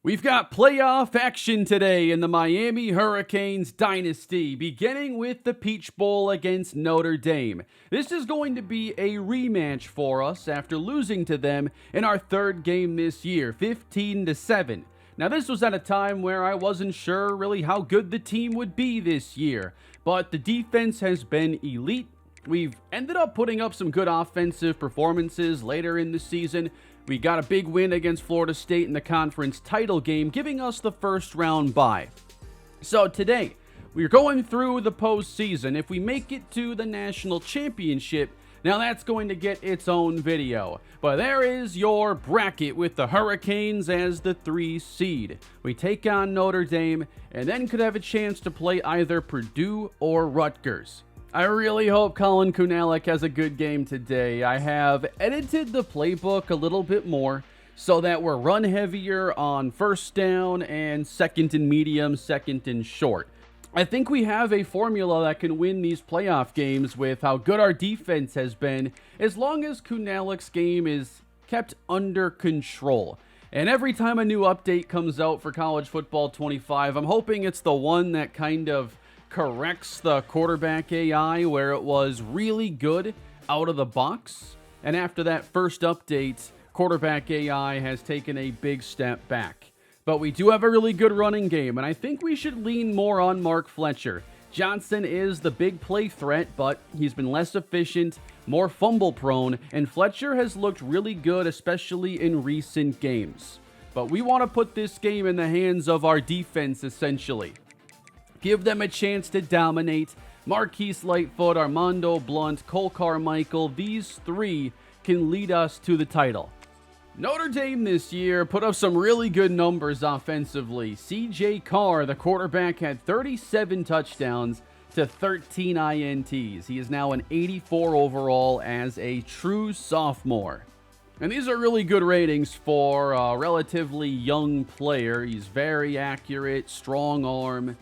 We've got playoff action today in the Miami Hurricanes Dynasty, beginning with the Peach Bowl against Notre Dame. This is going to be a rematch for us after losing to them in our third game this year, 15-7. Now, this was at a time where I wasn't sure really how good the team would be this year, but the defense has been elite. We've ended up putting up some good offensive performances later in the season. We got a big win against Florida State in the conference title game, giving us the first round bye. So today, we're going through the postseason. If we make it to the national championship, now that's going to get its own video. But there is your bracket with the Hurricanes as the 3 seed. We take on Notre Dame and then could have a chance to play either Purdue or Rutgers. I really hope Colin Kunalik has a good game today. I have edited the playbook a little bit more so that we're run heavier on first down and second and medium, second and short. I think we have a formula that can win these playoff games with how good our defense has been, as long as Kunalik's game is kept under control. And every time a new update comes out for College Football 25, I'm hoping it's the one that kind of corrects the quarterback AI where it was really good out of the box. And after that first update, quarterback AI has taken a big step back. But we do have a really good running game, and I think we should lean more on Mark Fletcher. Johnson is the big play threat, but he's been less efficient, more fumble prone, and Fletcher has looked really good, especially in recent games. But we want to put this game in the hands of our defense, essentially. Give them a chance to dominate. Marquise Lightfoot, Armando Blunt, Cole Carmichael, these 3 can lead us to the title. Notre Dame this year put up some really good numbers offensively. CJ Carr, the quarterback, had 37 touchdowns to 13 INTs. He is now an 84 overall as a true sophomore. And these are really good ratings for a relatively young player. He's very accurate, strong arm.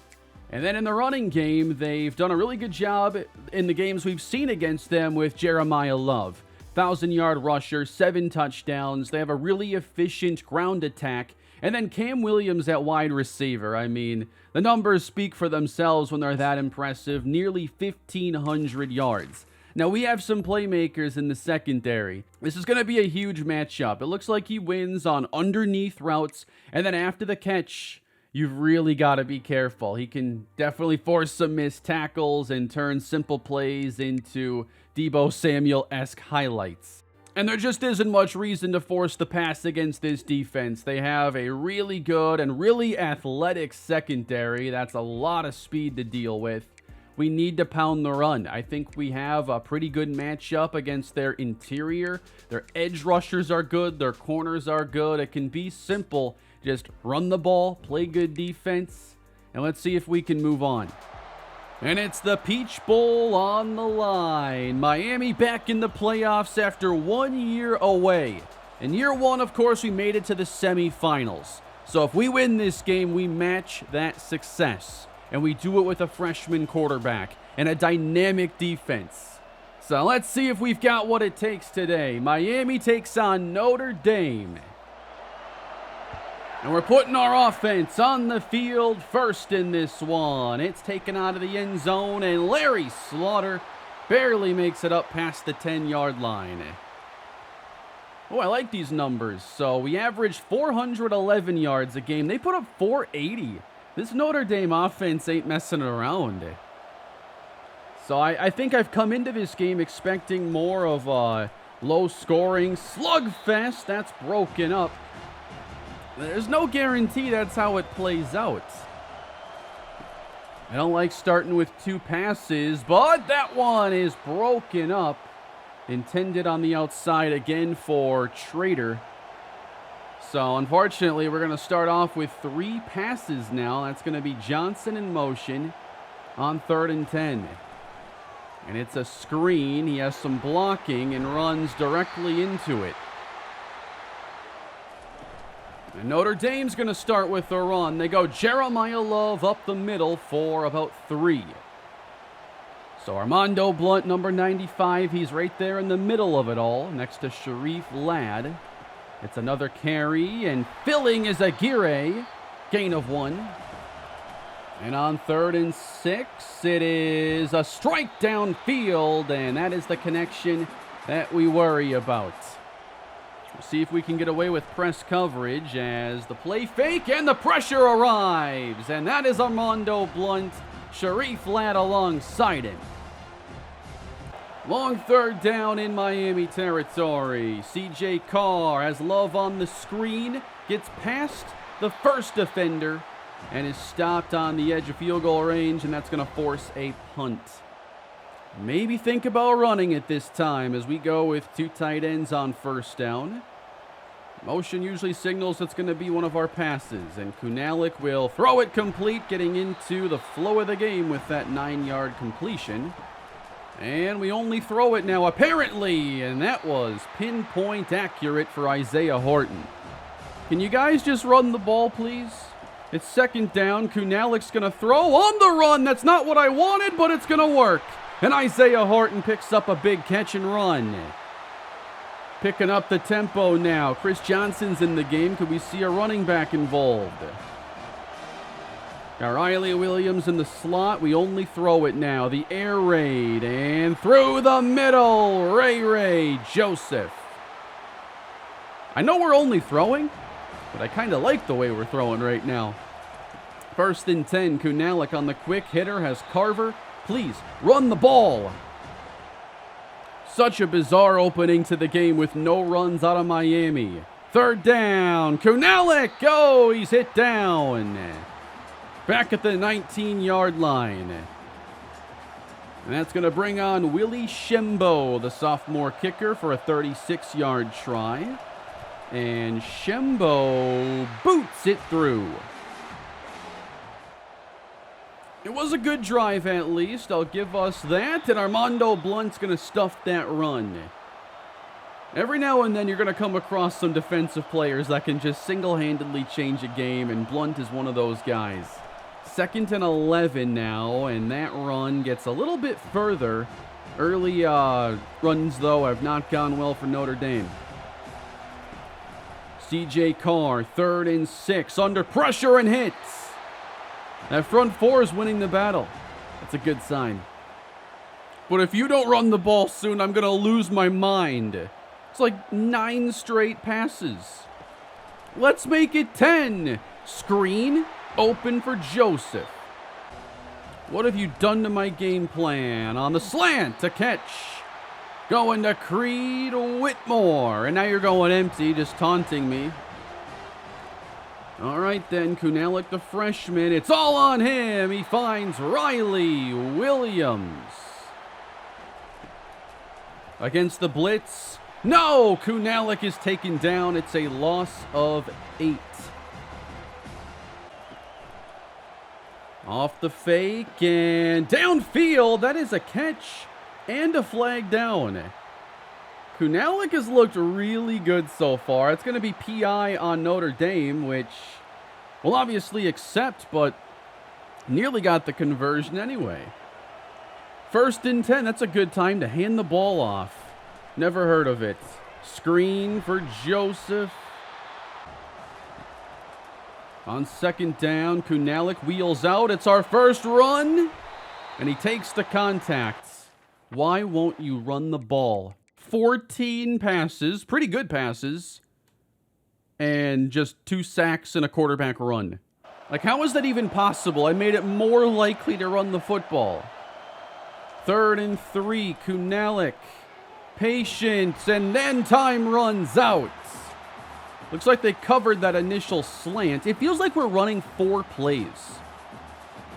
And then in the running game, they've done a really good job in the games we've seen against them with Jeremiah Love. 1,000-yard rusher, 7 touchdowns. They have a really efficient ground attack. And then Cam Williams at wide receiver. I mean, the numbers speak for themselves when they're that impressive. Nearly 1,500 yards. Now, we have some playmakers in the secondary. This is going to be a huge matchup. It looks like he wins on underneath routes. And then after the catch, you've really got to be careful. He can definitely force some missed tackles and turn simple plays into Deebo Samuel-esque highlights. And there just isn't much reason to force the pass against this defense. They have a really good and really athletic secondary. That's a lot of speed to deal with. We need to pound the run. I think we have a pretty good matchup against their interior. Their edge rushers are good. Their corners are good. It can be simple. Just run the ball, play good defense, and let's see if we can move on. And it's the Peach Bowl on the line. Miami back in the playoffs after 1 year away. In year 1, of course, we made it to the semifinals. So if we win this game, we match that success. And we do it with a freshman quarterback and a dynamic defense. So let's see if we've got what it takes today. Miami takes on Notre Dame. And we're putting our offense on the field first in this one. It's taken out of the end zone, and Larry Slaughter barely makes it up past the 10-yard line. Oh, I like these numbers. So we averaged 411 yards a game. They put up 480. This Notre Dame offense ain't messing around. So I think I've come into this game expecting more of a low-scoring slugfest. That's broken up. There's no guarantee that's how it plays out. I don't like starting with 2 passes, but that one is broken up. Intended on the outside again for Trader. So unfortunately, we're going to start off with 3 passes now. That's going to be Johnson in motion on 3rd and 10. And it's a screen. He has some blocking and runs directly into it. And Notre Dame's going to start with a run. They go Jeremiah Love up the middle for about 3. So Armando Blunt, number 95, he's right there in the middle of it all, next to Sharif Ladd. It's another carry, and filling is Aguirre. Gain of 1. And on 3rd and 6, it is a strike downfield, and that is the connection that we worry about. We'll see if we can get away with press coverage as the play fake and the pressure arrives. And that is Armando Blunt, Sharif Ladd alongside him. Long 3rd down in Miami territory. C.J. Carr has Love on the screen, gets past the first defender, and is stopped on the edge of field goal range, and that's going to force a punt. Maybe think about running it this time as we go with 2 tight ends on 1st down. Motion usually signals it's going to be one of our passes, and Kunalik will throw it complete, getting into the flow of the game with that 9-yard completion. And we only throw it now, apparently, and that was pinpoint accurate for Isaiah Horton. Can you guys just run the ball, please? It's 2nd down. Kunalik's going to throw on the run. That's not what I wanted, but it's going to work. And Isaiah Horton picks up a big catch and run. Picking up the tempo now. Chris Johnson's in the game. Could we see a running back involved? Got Riley Williams in the slot. We only throw it now. The air raid. And through the middle. Ray Joseph. I know we're only throwing, but I kind of like the way we're throwing right now. 1st and 10. Kunalik on the quick hitter has Carver. Please, run the ball. Such a bizarre opening to the game with no runs out of Miami. 3rd down. Kunalik. Oh, he's hit down. Back at the 19-yard line. And that's going to bring on Willie Shembo, the sophomore kicker, for a 36-yard try. And Shembo boots it through. It was a good drive, at least. I'll give us that. And Armando Blunt's going to stuff that run. Every now and then you're going to come across some defensive players that can just single-handedly change a game, and Blunt is one of those guys. 2nd and 11 now, and that run gets a little bit further. Early runs, though, have not gone well for Notre Dame. C.J. Carr, 3rd and 6, under pressure and hits. That front 4 is winning the battle. That's a good sign. But if you don't run the ball soon, I'm going to lose my mind. It's like 9 straight passes. Let's make it 10. Screen, open for Joseph. What have you done to my game plan? On the slant, a catch. Going to Creed Whitmore. And now you're going empty, just taunting me. All right then, Kunalik the freshman. It's all on him. He finds Riley Williams. Against the blitz. No! Kunalik is taken down. It's a loss of 8. Off the fake and downfield. That is a catch and a flag down. Kunalik has looked really good so far. It's going to be PI on Notre Dame, which we'll obviously accept, but nearly got the conversion anyway. 1st and 10. That's a good time to hand the ball off. Never heard of it. Screen for Joseph. On 2nd down, Kunalik wheels out. It's our first run, and he takes the contact. Why won't you run the ball? 14 passes, pretty good passes, and just 2 sacks and a quarterback run. Like, how is that even possible? I made it more likely to run the football. 3rd and 3, Kunalik. Patience, and then time runs out. Looks like they covered that initial slant. It feels like we're running 4 plays.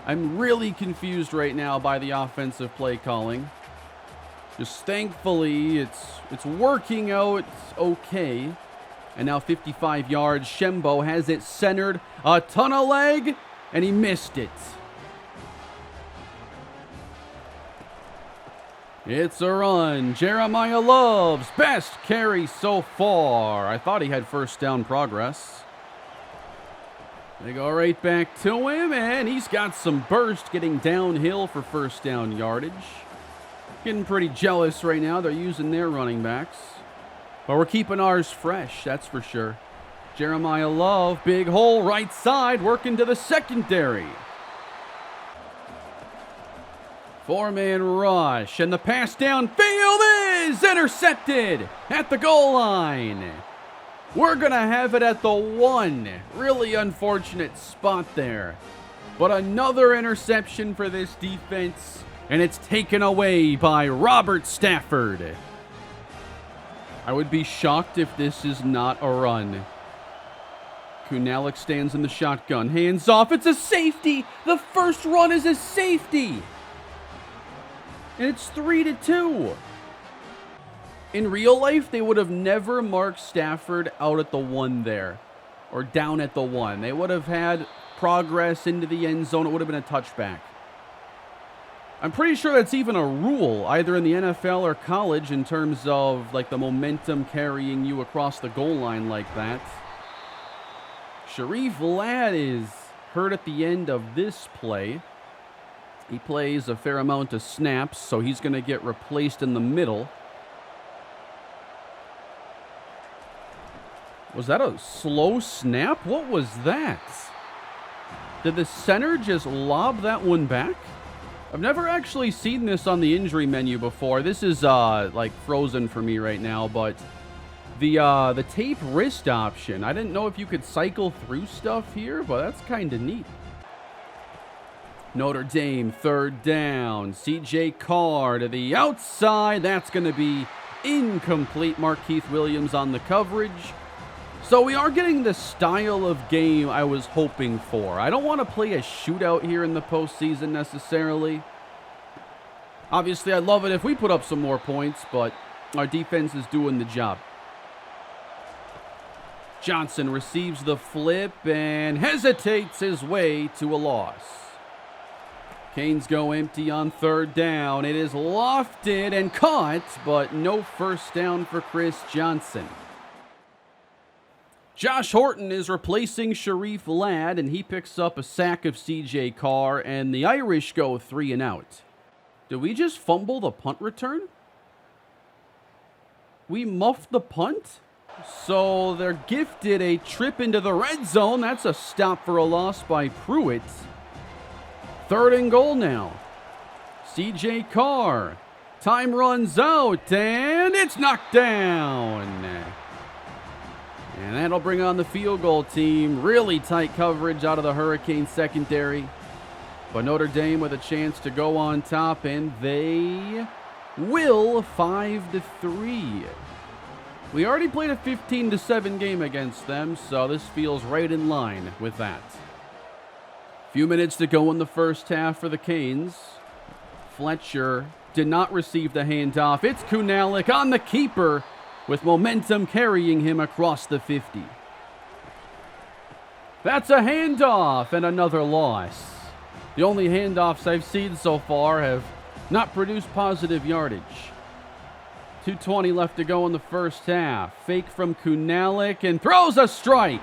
I'm really confused right now by the offensive play calling. Just thankfully, it's working out okay. And now 55 yards. Shembo has it centered. A ton of leg, and he missed it. It's a run. Jeremiah Love's best carry so far. I thought he had first down progress. They go right back to him, and he's got some burst getting downhill for first down yardage. Getting pretty jealous right now. They're using their running backs. But we're keeping ours fresh, that's for sure. Jeremiah Love, big hole, right side, working to the secondary. Four-man rush, and the pass downfield is intercepted at the goal line. We're going to have it at the 1. Really unfortunate spot there. But another interception for this defense, and it's taken away by Robert Stafford. I would be shocked if this is not a run. Kunalik stands in the shotgun, hands off, it's a safety! The first run is a safety! And it's 3-2. In real life, they would have never marked Stafford out at the 1 there. Or down at the 1. They would have had progress into the end zone. It would have been a touchback. I'm pretty sure that's even a rule, either in the NFL or college, in terms of like the momentum carrying you across the goal line like that. Sharif Ladd is hurt at the end of this play. He plays a fair amount of snaps, so he's going to get replaced in the middle. Was that a slow snap? What was that? Did the center just lob that one back? I've never actually seen this on the injury menu before. This is like frozen for me right now, but the tape wrist option, I didn't know if you could cycle through stuff here, but that's kind of neat. Notre Dame, third down. C.J. Carr to the outside. That's going to be incomplete. Markeith Williams on the coverage. So we are getting the style of game I was hoping for. I don't want to play a shootout here in the postseason necessarily. Obviously, I'd love it if we put up some more points, but our defense is doing the job. Johnson receives the flip and hesitates his way to a loss. Canes go empty on third down. It is lofted and caught, but no first down for Chris Johnson. Josh Horton is replacing Sharif Ladd, and he picks up a sack of C.J. Carr, and the Irish go 3 and out. Did we just fumble the punt return? We muffed the punt? So they're gifted a trip into the red zone. That's a stop for a loss by Pruitt. Third and goal now. C.J. Carr. Time runs out, and it's knocked down. And that'll bring on the field goal team. Really tight coverage out of the Hurricane secondary. But Notre Dame with a chance to go on top, and they will 5-3. We already played a 15-7 game against them, so this feels right in line with that. Few minutes to go in the first half for the Canes. Fletcher did not receive the handoff. It's Kunalik on the keeper with momentum carrying him across the 50. That's a handoff and another loss. The only handoffs I've seen so far have not produced positive yardage. 2:20 left to go in the first half. Fake from Kunalik and throws a strike.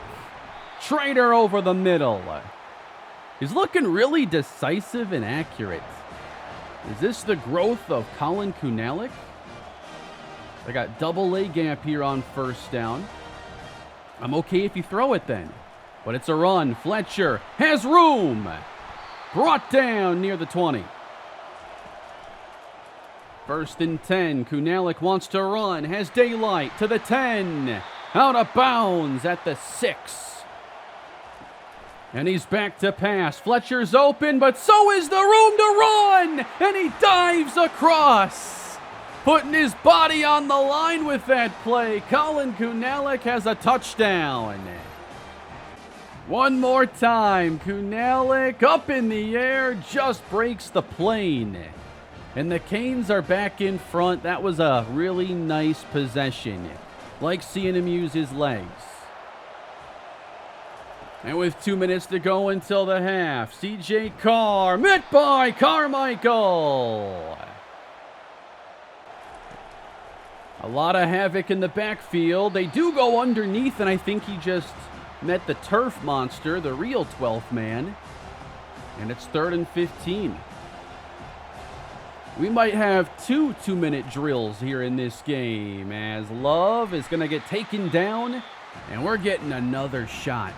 Trader over the middle. He's looking really decisive and accurate. Is this the growth of Colin Kunalik? They got double A gap here on first down. I'm okay if you throw it then. But it's a run. Fletcher has room. Brought down near the 20. First and 10. Kunalik wants to run. Has daylight to the 10. Out of bounds at the 6. And he's back to pass. Fletcher's open, but so is the room to run. And he dives across. Putting his body on the line with that play. Colin Kunalik has a touchdown. One more time. Kunalik up in the air, just breaks the plane. And the Canes are back in front. That was a really nice possession. Like seeing him use his legs. And with 2 minutes to go until the half, C.J. Carr, met by Carmichael. A lot of havoc in the backfield. They do go underneath, and I think he just met the turf monster, the real 12th man. And it's 3rd and 15. We might have 2-minute drills here in this game as Love is going to get taken down, and we're getting another shot.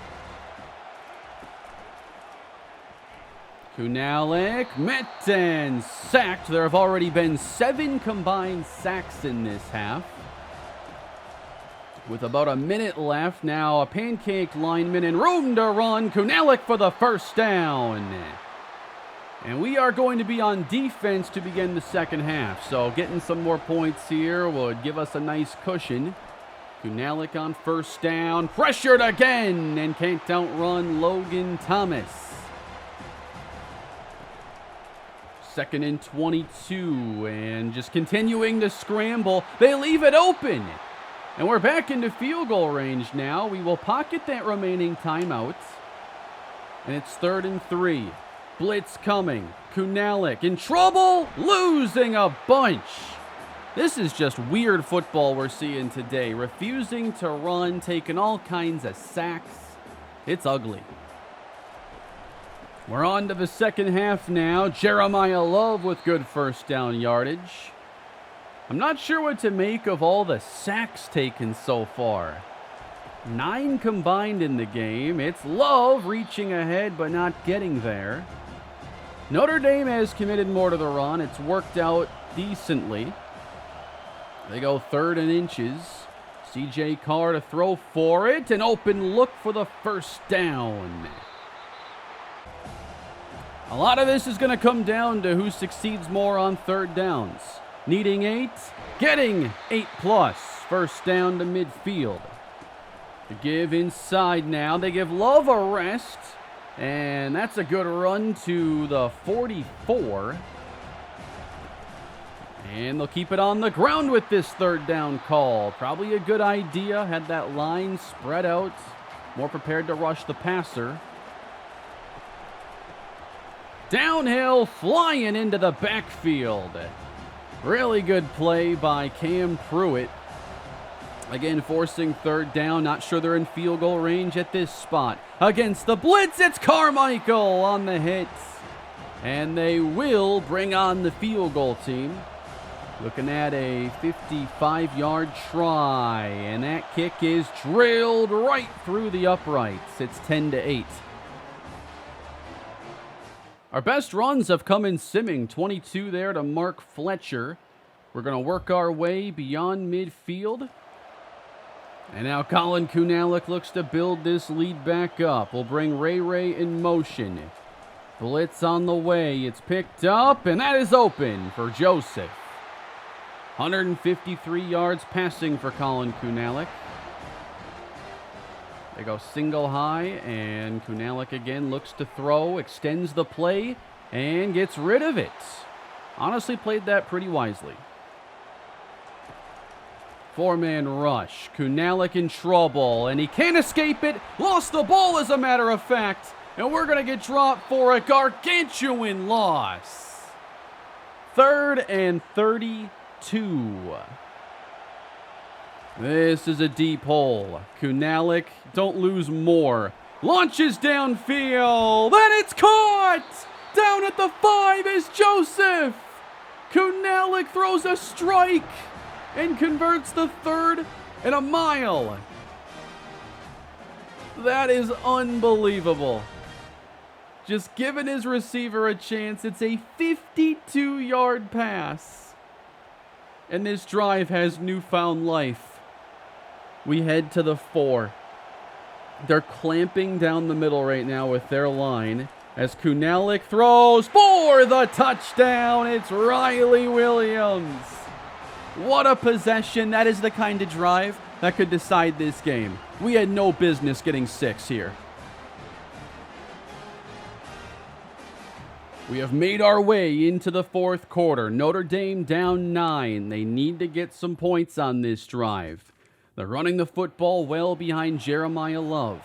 Kunalik met and sacked. There have already been 7 combined sacks in this half. With about a minute left, now a pancake lineman and room to run. Kunalik for the first down. And we are going to be on defense to begin the second half. So getting some more points here would give us a nice cushion. Kunalik on first down. Pressured again and can't outrun Logan Thomas. 2nd and 22. And just continuing to scramble. They leave it open. And we're back into field goal range now. We will pocket that remaining timeout. And it's 3rd and 3. Blitz coming. Kunalik in trouble, losing a bunch. This is just weird football we're seeing today. Refusing to run, taking all kinds of sacks. It's ugly. We're on to the second half now. Jeremiah Love with good first down yardage. I'm not sure what to make of all the sacks taken so far. 9 combined in the game. It's Love reaching ahead but not getting there. Notre Dame has committed more to the run. It's worked out decently. They go 3rd and inches. C.J. Carr to throw for it. An open look for the first down. A lot of this is going to come down to who succeeds more on 3rd downs. Needing 8, getting 8+. First down to midfield. To give inside now. They give Love a rest. And that's a good run to the 44. And they'll keep it on the ground with this 3rd down call. Probably a good idea. Had that line spread out. More prepared to rush the passer. Downhill, flying into the backfield. Really good play by Cam Pruitt. Again, forcing 3rd down. Not sure they're in field goal range at this spot. Against the blitz, it's Carmichael on the hit. And they will bring on the field goal team. Looking at a 55-yard try. And that kick is drilled right through the uprights. It's 10-8. Our best runs have come in simming. 22 there to Mark Fletcher. We're going to work our way beyond midfield. And now Colin Kunalik looks to build this lead back up. We'll bring Ray in motion. Blitz on the way. It's picked up, and that is open for Joseph. 153 yards passing for Colin Kunalik. They go single high, and Kunalik again looks to throw, extends the play, and gets rid of it. Honestly played that pretty wisely. 4-man rush. Kunalik in trouble, and he can't escape it. Lost the ball, as a matter of fact. And we're going to get dropped for a gargantuan loss. 3rd and 32. This is a deep hole. Kunalik, don't lose more. Launches downfield, and it's caught! Down at the 5 is Joseph. Kunalik throws a strike and converts the 3rd and a mile. That is unbelievable. Just giving his receiver a chance. It's a 52-yard pass. And this drive has newfound life. We head to the 4. They're clamping down the middle right now with their line. As Kunalik throws for the touchdown. It's Riley Williams. What a possession. That is the kind of drive that could decide this game. We had no business getting 6 here. We have made our way into the 4th quarter. Notre Dame down 9. They need to get some points on this drive. They're running the football well behind Jeremiah Love.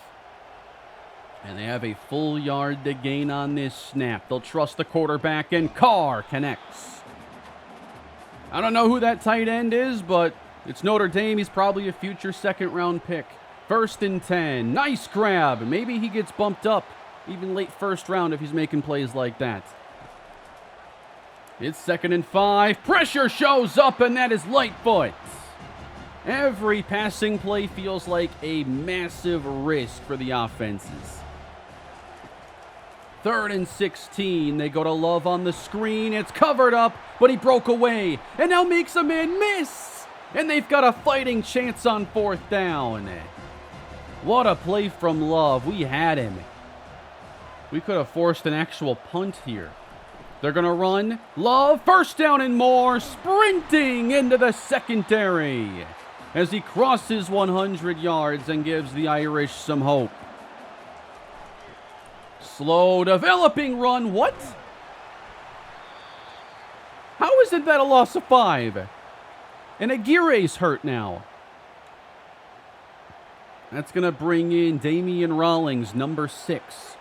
And they have a full yard to gain on this snap. They'll trust the quarterback, and Carr connects. I don't know who that tight end is, but it's Notre Dame. He's probably a future 2nd-round pick. 1st and 10. Nice grab. Maybe he gets bumped up even late 1st round if he's making plays like that. It's 2nd and 5. Pressure shows up, and that is Lightfoot. Every passing play feels like a massive risk for the offenses. 3rd and 16. They go to Love on the screen. It's covered up, but he broke away and now makes a man miss. And they've got a fighting chance on 4th down. What a play from Love. We had him. We could have forced an actual punt here. They're going to run. Love, 1st down and more, sprinting into the secondary as he crosses 100 yards and gives the Irish some hope. Slow developing run. What? How isn't that a loss of 5? And Aguirre's hurt now. That's going to bring in Damian Rawlings, number 6.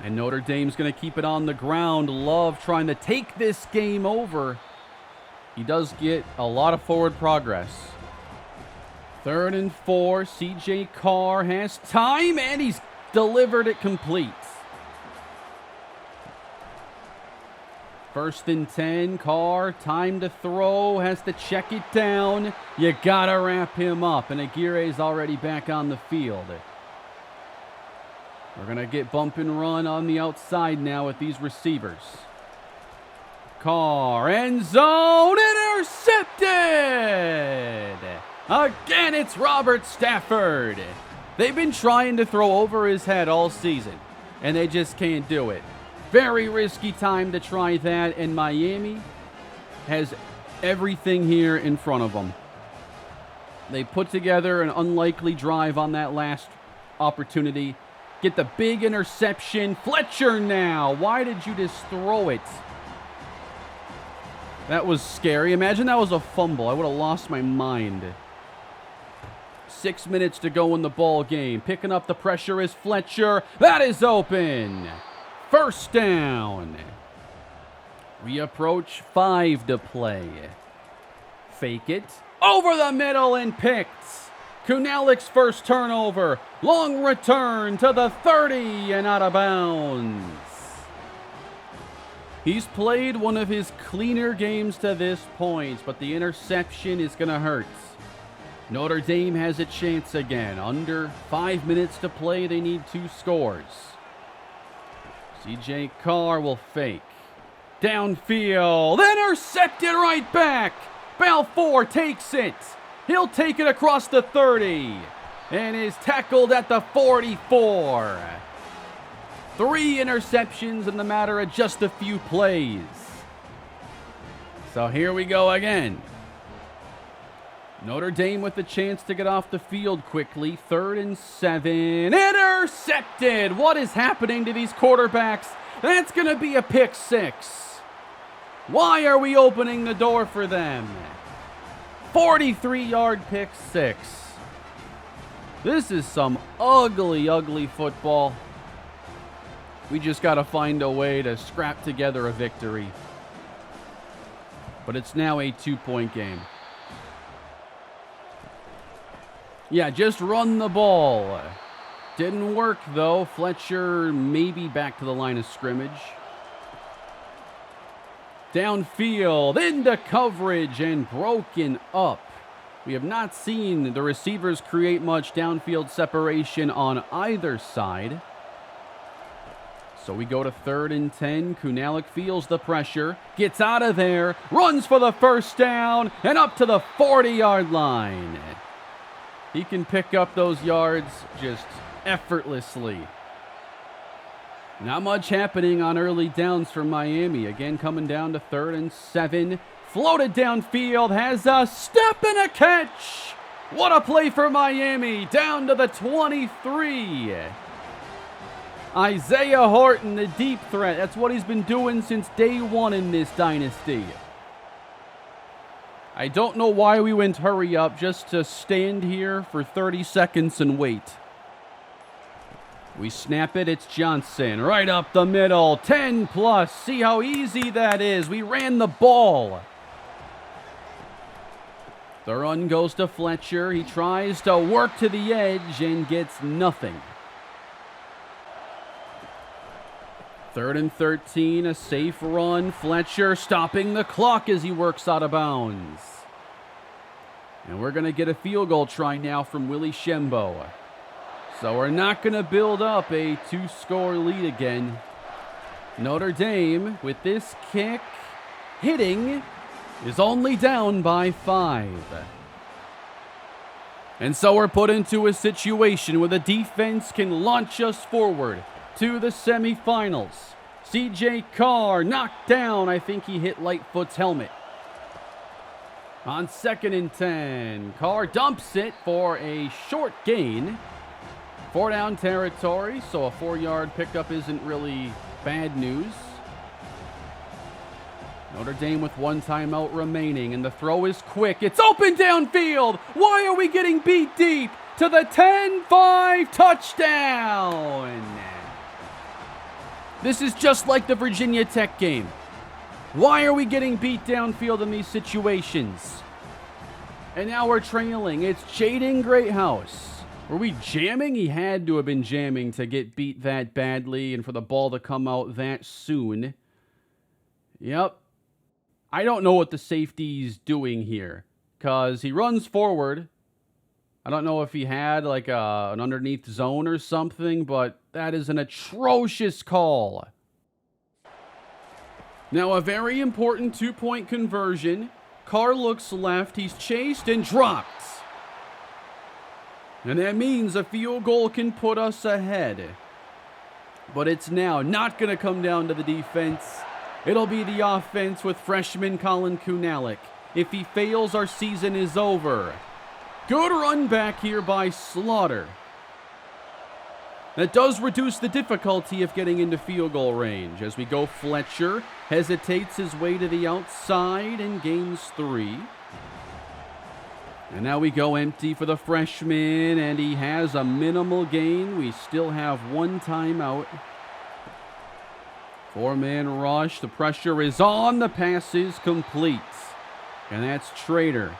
And Notre Dame's going to keep it on the ground. Love trying to take this game over. He does get a lot of forward progress. 3rd and 4. CJ Carr has time, and he's delivered it complete. 1st and 10. Carr, time to throw, has to check it down. You gotta wrap him up, and Aguirre's already back on the field. We're going to get bump and run on the outside now with these receivers. Carr, end zone, intercepted! Again, it's Robert Stafford. They've been trying to throw over his head all season, and they just can't do it. Very risky time to try that, and Miami has everything here in front of them. They put together an unlikely drive on that last opportunity. Get the big interception. Fletcher now. Why did you just throw it? That was scary. Imagine that was a fumble. I would have lost my mind. 6 minutes to go in the ball game. Picking up the pressure is Fletcher. That is open. 1st down. We approach 5 to play. Fake it. Over the middle and picked. Kunalik's 1st turnover. Long return to the 30 and out of bounds. He's played one of his cleaner games to this point, but the interception is going to hurt. Notre Dame has a chance again. Under 5 minutes to play, they need 2 scores. CJ Carr will fake. Downfield, intercepted right back. Balfour takes it. He'll take it across the 30 and is tackled at the 44. 3 interceptions in the matter of just a few plays. So here we go again. Notre Dame with the chance to get off the field quickly. 3rd and 7. Intercepted! What is happening to these quarterbacks? That's going to be a pick 6. Why are we opening the door for them? 43-yard pick 6. This is some ugly, ugly football. We just got to find a way to scrap together a victory. But it's now a 2-point game. Yeah, just run the ball. Didn't work, though. Fletcher maybe back to the line of scrimmage. Downfield, into coverage, and broken up. We have not seen the receivers create much downfield separation on either side. So we go to 3rd and 10. Kunalik feels the pressure, gets out of there, runs for the 1st down, and up to the 40-yard line. He can pick up those yards just effortlessly. Not much happening on early downs for Miami. Again, coming down to 3rd and 7. Floated downfield, has a step and a catch. What a play for Miami, down to the 23. Isaiah Horton, the deep threat. That's what he's been doing since day 1 in this dynasty. I don't know why we went hurry up, just to stand here for 30 seconds and wait. We snap it, it's Johnson, right up the middle, 10 plus. See how easy that is. We ran the ball. The run goes to Fletcher. He tries to work to the edge and gets nothing. 3rd and 13, a safe run. Fletcher stopping the clock as he works out of bounds. And we're going to get a field goal try now from Willie Shembo. So we're not going to build up a 2-score lead again. Notre Dame, with this kick, hitting, is only down by 5. And so we're put into a situation where the defense can launch us forward to the semifinals. C.J. Carr knocked down. I think he hit Lightfoot's helmet. On 2nd and 10, Carr dumps it for a short gain. 4-down territory, so a 4-yard pickup isn't really bad news. Notre Dame with 1 timeout remaining, and the throw is quick. It's open downfield. Why are we getting beat deep? To the 10-5 touchdown. This is just like the Virginia Tech game. Why are we getting beat downfield in these situations? And now we're trailing. It's Jaden Greathouse. Were we jamming? He had to have been jamming to get beat that badly and for the ball to come out that soon. Yep. I don't know what the safety's doing here, because he runs forward. I don't know if he had like an underneath zone or something, but that is an atrocious call. Now a very important 2-point conversion. Carr looks left. He's chased and dropped. And that means a field goal can put us ahead. But it's now not going to come down to the defense. It'll be the offense with freshman Colin Kunalik. If he fails, our season is over. Good run back here by Slaughter. That does reduce the difficulty of getting into field goal range. As we go, Fletcher hesitates his way to the outside and gains 3. And now we go empty for the freshman, and he has a minimal gain. We still have 1 timeout. 4-man rush. The pressure is on. The pass is complete. And that's Trader.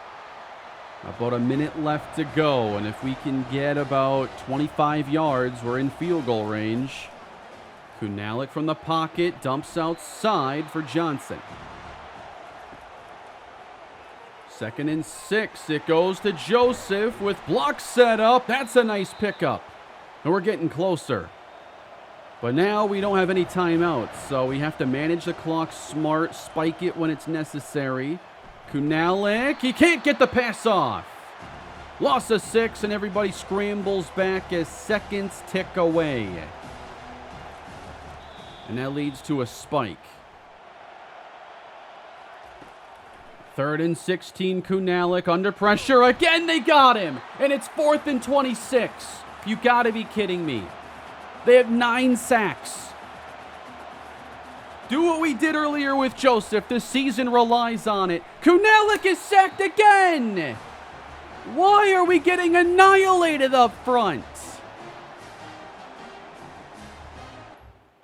About a minute left to go. And if we can get about 25 yards, we're in field goal range. Kunalik from the pocket dumps outside for Johnson. 2nd and 6. It goes to Joseph with block set up. That's a nice pickup. And we're getting closer. But now we don't have any timeouts, so we have to manage the clock smart, spike it when it's necessary. Kunalik, he can't get the pass off. Loss of 6, and everybody scrambles back as seconds tick away. And that leads to a spike. 3rd and 16, Kunalik under pressure. Again, they got him. And it's 4th and 26. You gotta be kidding me. They have 9 sacks. Do what we did earlier with Joseph. The season relies on it. Kunalik is sacked again. Why are we getting annihilated up front?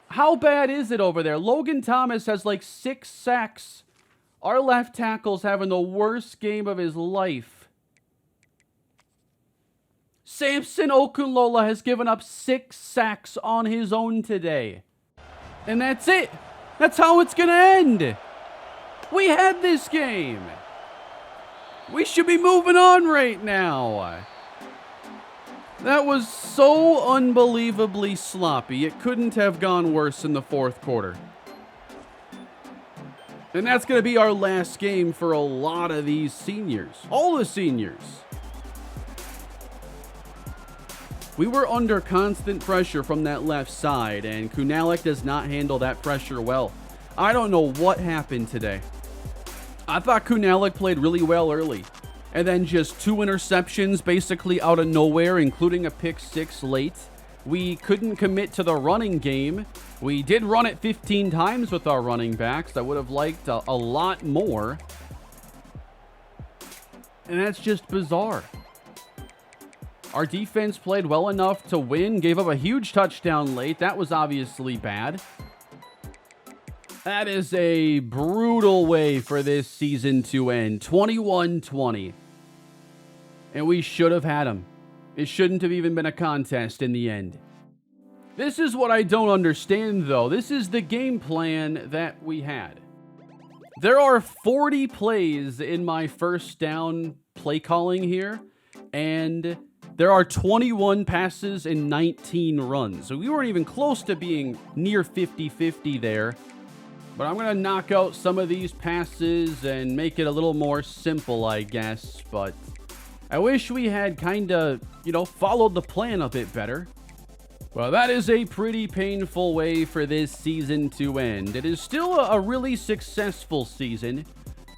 How bad is it over there? Logan Thomas has like 6 sacks. Our left tackle's having the worst game of his life. Samson Okunlola has given up 6 sacks on his own today. And that's it. That's how it's going to end. We had this game. We should be moving on right now. That was so unbelievably sloppy. It couldn't have gone worse in the 4th quarter. And that's going to be our last game for a lot of these seniors. All the seniors. We were under constant pressure from that left side, and Kunalik does not handle that pressure well. I don't know what happened today. I thought Kunalik played really well early, and then just 2 interceptions basically out of nowhere, including a pick 6 late. We couldn't commit to the running game. We did run it 15 times with our running backs. I would have liked a lot more. And that's just bizarre. Our defense played well enough to win, gave up a huge touchdown late. That was obviously bad. That is a brutal way for this season to end. 21-20. And we should have had them. It shouldn't have even been a contest in the end. This is what I don't understand, though. This is the game plan that we had. There are 40 plays in my first down play calling here, and there are 21 passes and 19 runs. So we weren't even close to being near 50-50 there. But I'm going to knock out some of these passes and make it a little more simple, I guess. But I wish we had kind of, followed the plan a bit better. Well, that is a pretty painful way for this season to end. It is still a really successful season,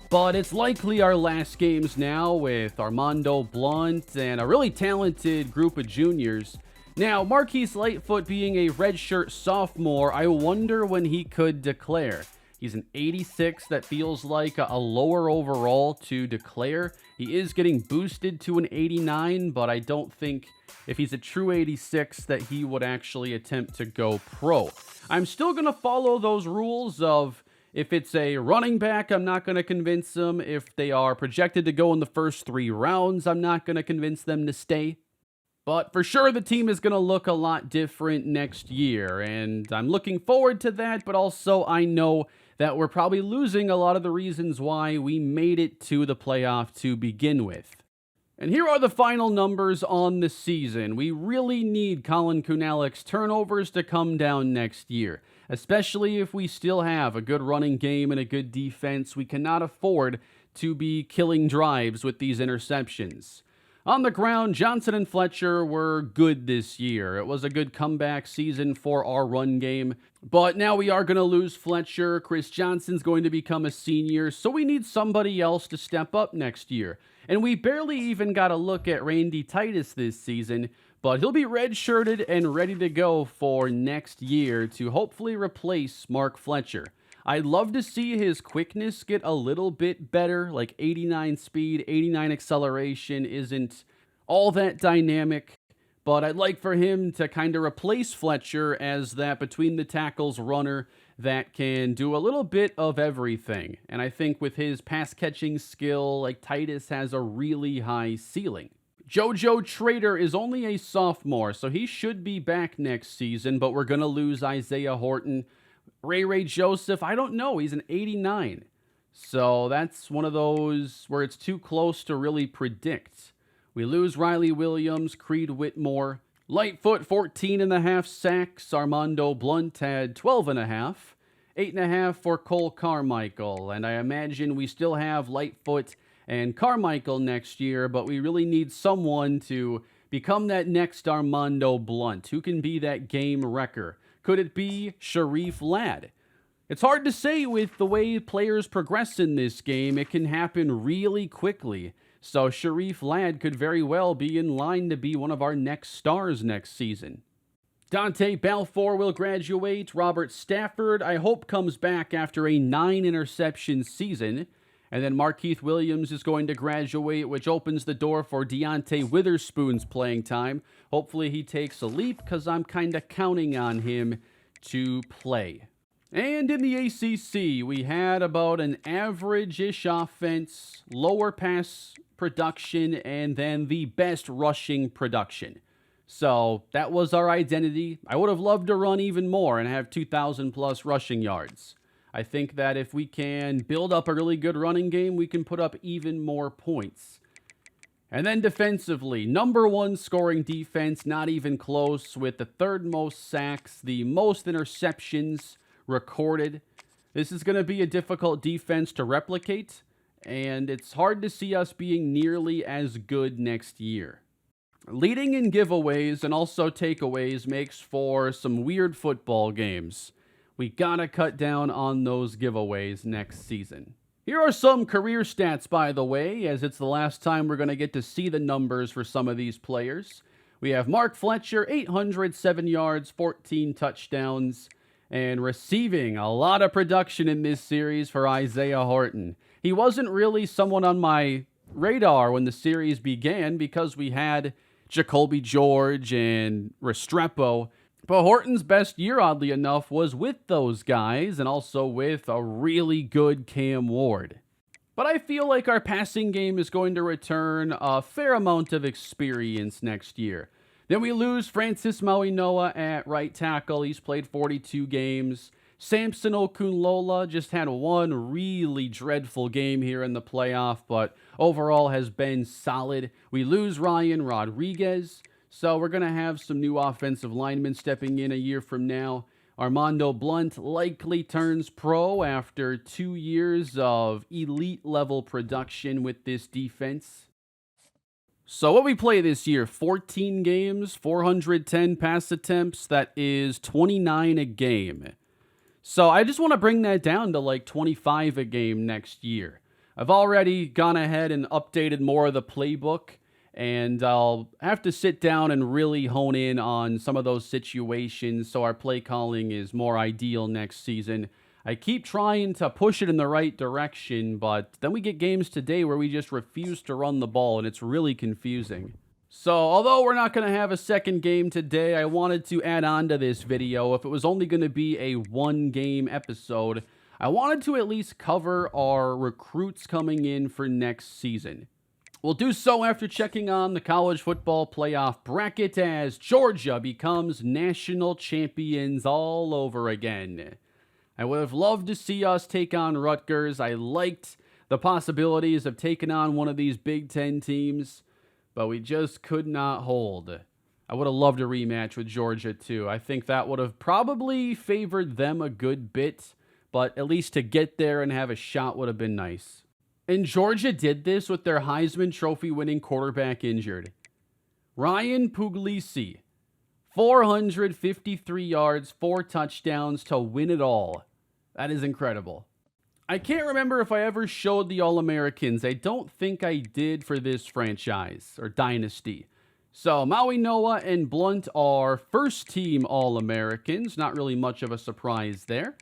but it's likely our last games now with Armando Blunt and a really talented group of juniors. Now, Marquise Lightfoot being a redshirt sophomore, I wonder when he could declare. He's an 86. That feels like a lower overall to declare. He is getting boosted to an 89, but I don't think if he's a true 86 that he would actually attempt to go pro. I'm still going to follow those rules of if it's a running back, I'm not going to convince them. If they are projected to go in the first 3 rounds, I'm not going to convince them to stay. But for sure, the team is going to look a lot different next year, and I'm looking forward to that, but also I know that we're probably losing a lot of the reasons why we made it to the playoff to begin with. And here are the final numbers on the season. We really need Colin Kunalik's turnovers to come down next year, especially if we still have a good running game and a good defense. We cannot afford to be killing drives with these interceptions. On the ground, Johnson and Fletcher were good this year. It was a good comeback season for our run game. But now we are going to lose Fletcher. Chris Johnson's going to become a senior, so we need somebody else to step up next year. And we barely even got a look at Randy Titus this season, but he'll be redshirted and ready to go for next year to hopefully replace Mark Fletcher. I'd love to see his quickness get a little bit better, like 89 speed, 89 acceleration isn't all that dynamic, but I'd like for him to kind of replace Fletcher as that between the tackles runner that can do a little bit of everything. And I think with his pass catching skill, like Titus has a really high ceiling. JoJo Trader is only a sophomore, so he should be back next season, but we're going to lose Isaiah Horton. Ray Joseph, I don't know. He's an 89. So that's one of those where it's too close to really predict. We lose Riley Williams, Creed Whitmore. Lightfoot, 14.5 sacks. Armando Blunt had 12.5. 8.5 for Cole Carmichael. And I imagine we still have Lightfoot and Carmichael next year, but we really need someone to become that next Armando Blunt. Who can be that game wrecker? Could it be Sharif Ladd? It's hard to say with the way players progress in this game. It can happen really quickly. So Sharif Ladd could very well be in line to be one of our next stars next season. Dante Balfour will graduate. Robert Stafford, I hope, comes back after a 9-interception season. And then Markeith Williams is going to graduate, which opens the door for Deontay Witherspoon's playing time. Hopefully he takes a leap, because I'm kind of counting on him to play. And in the ACC, we had about an average-ish offense, lower pass production, and then the best rushing production. So that was our identity. I would have loved to run even more and have 2,000-plus rushing yards. I think that if we can build up a really good running game, we can put up even more points. And then defensively, number 1 scoring defense, not even close, with the 3rd most sacks, the most interceptions recorded. This is going to be a difficult defense to replicate, and it's hard to see us being nearly as good next year. Leading in giveaways and also takeaways makes for some weird football games. We gotta cut down on those giveaways next season. Here are some career stats, by the way, as it's the last time we're going to get to see the numbers for some of these players. We have Mark Fletcher, 807 yards, 14 touchdowns, and receiving a lot of production in this series for Isaiah Horton. He wasn't really someone on my radar when the series began because we had Jacoby George and Restrepo. But Horton's best year, oddly enough, was with those guys and also with a really good Cam Ward. But I feel like our passing game is going to return a fair amount of experience next year. Then we lose Francis Mauigoa at right tackle. He's played 42 games. Samson Okunlola just had one really dreadful game here in the playoff, but overall has been solid. We lose Ryan Rodriguez, so we're going to have some new offensive linemen stepping in a year from now. Armando Blunt likely turns pro after 2 years of elite-level production with this defense. So what we play this year, 14 games, 410 pass attempts, that is 29 a game. So I just want to bring that down to like 25 a game next year. I've already gone ahead and updated more of the playbook, and I'll have to sit down and really hone in on some of those situations so our play calling is more ideal next season. I keep trying to push it in the right direction, but then we get games today where we just refuse to run the ball, and it's really confusing. So, although we're not going to have a second game today, I wanted to add on to this video. If it was only going to be a one-game episode, I wanted to at least cover our recruits coming in for next season. We'll do so after checking on the college football playoff bracket as Georgia becomes national champions all over again. I would have loved to see us take on Rutgers. I liked the possibilities of taking on one of these Big Ten teams, but we just could not hold. I would have loved a rematch with Georgia, too. I think that would have probably favored them a good bit, but at least to get there and have a shot would have been nice. And Georgia did this with their Heisman Trophy winning quarterback injured. Ryan Puglisi, 453 yards, 4 touchdowns to win it all. That is incredible. I can't remember if I ever showed the All-Americans. I don't think I did for this franchise, or dynasty. So, Mauigoa and Blunt are first-team All-Americans. Not really much of a surprise there.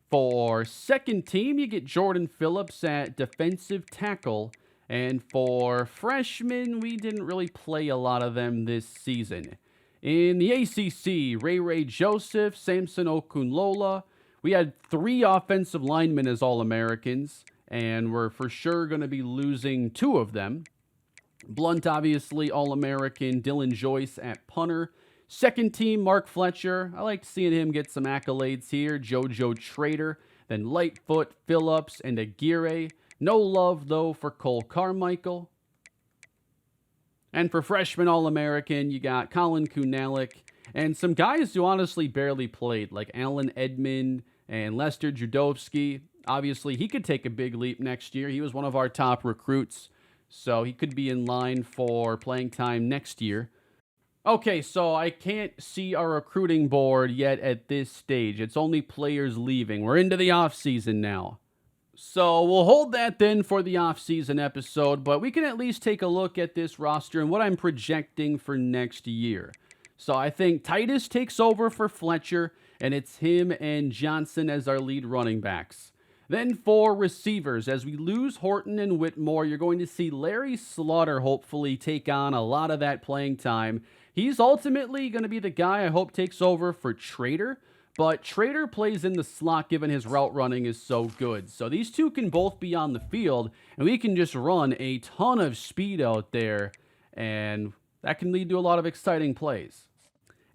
For second team, you get Jordan Phillips at defensive tackle. And for freshmen, we didn't really play a lot of them this season. In the ACC, Ray Joseph, Samson Okunlola. We had 3 offensive linemen as All-Americans, and we're for sure going to be losing 2 of them. Blunt, obviously, All-American. Dylan Joyce at punter. Second team, Mark Fletcher. I liked seeing him get some accolades here. JoJo Trader. Then Lightfoot, Phillips, and Aguirre. No love, though, for Cole Carmichael. And for freshman All-American, you got Colin Kunalik. And some guys who honestly barely played, like Alan Edmond and Lester Judovsky. Obviously, he could take a big leap next year. He was one of our top recruits, so he could be in line for playing time next year. Okay, so I can't see our recruiting board yet at this stage. It's only players leaving. We're into the offseason now. So we'll hold that then for the offseason episode, but we can at least take a look at this roster and what I'm projecting for next year. So I think Titus takes over for Fletcher, and it's him and Johnson as our lead running backs. Then for receivers, as we lose Horton and Whitmore, you're going to see Larry Slaughter hopefully take on a lot of that playing time. He's ultimately going to be the guy I hope takes over for Trader, but Trader plays in the slot given his route running is so good. So these two can both be on the field, and we can just run a ton of speed out there, and that can lead to a lot of exciting plays.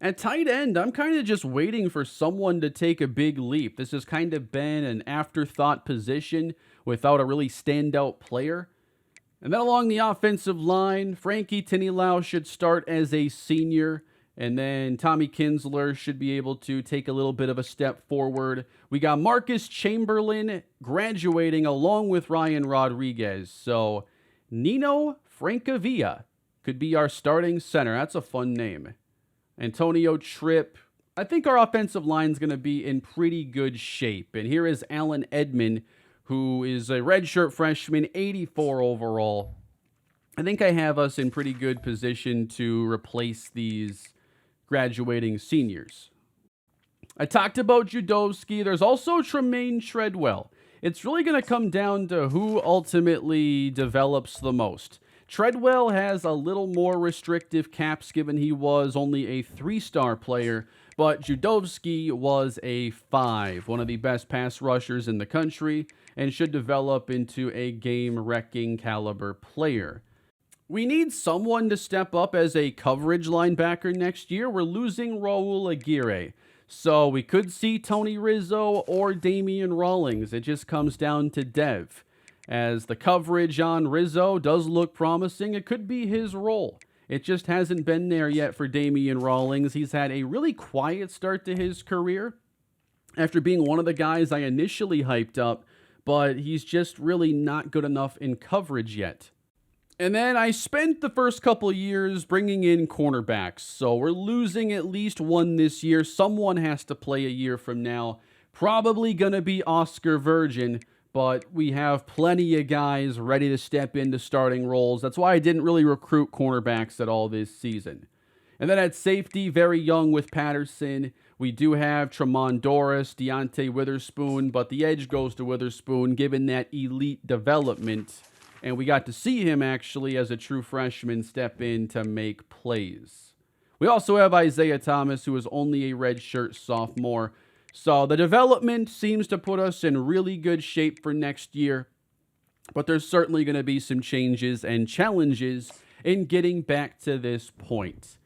At tight end, I'm kind of just waiting for someone to take a big leap. This has kind of been an afterthought position without a really standout player. And then along the offensive line, Frankie Tinilau should start as a senior. And then Tommy Kinsler should be able to take a little bit of a step forward. We got Marcus Chamberlain graduating along with Ryan Rodriguez. So Nino Francavilla could be our starting center. That's a fun name. Antonio Tripp. I think our offensive line is going to be in pretty good shape. And here is Alan Edmond, who is a redshirt freshman, 84 overall. I think I have us in pretty good position to replace these graduating seniors. I talked about Judovsky. There's also Tremaine Treadwell. It's really going to come down to who ultimately develops the most. Treadwell has a little more restrictive caps given he was only a 3-star player, but Judovsky was a 5, one of the best pass rushers in the country, and should develop into a game-wrecking caliber player. We need someone to step up as a coverage linebacker next year. We're losing Raul Aguirre. So we could see Tony Rizzo or Damian Rawlings. It just comes down to Dev. As the coverage on Rizzo does look promising, it could be his role. It just hasn't been there yet for Damian Rawlings. He's had a really quiet start to his career after being one of the guys I initially hyped up, but he's just really not good enough in coverage yet. And then I spent the first couple of years bringing in cornerbacks. So we're losing at least one this year. Someone has to play a year from now. Probably going to be Oscar Virgin, but we have plenty of guys ready to step into starting roles. That's why I didn't really recruit cornerbacks at all this season. And then at safety, very young with Patterson. We do have Tremont Doris, Deontay Witherspoon, but the edge goes to Witherspoon given that elite development. And we got to see him actually as a true freshman step in to make plays. We also have Isaiah Thomas, who is only a redshirt sophomore. So the development seems to put us in really good shape for next year. But there's certainly going to be some changes and challenges in getting back to this point.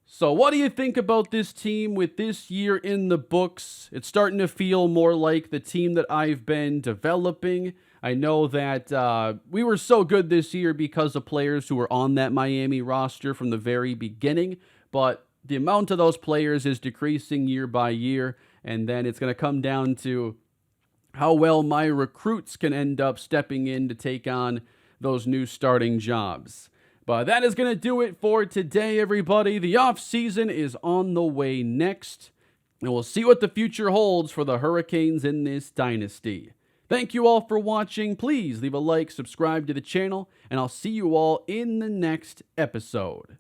So what do you think about this team with this year in the books? It's starting to feel more like the team that I've been developing. I know that we were so good this year because of players who were on that Miami roster from the very beginning, but the amount of those players is decreasing year by year, and then it's going to come down to how well my recruits can end up stepping in to take on those new starting jobs. But that is going to do it for today, everybody. The offseason is on the way next, and we'll see what the future holds for the Hurricanes in this dynasty. Thank you all for watching. Please leave a like, subscribe to the channel, and I'll see you all in the next episode.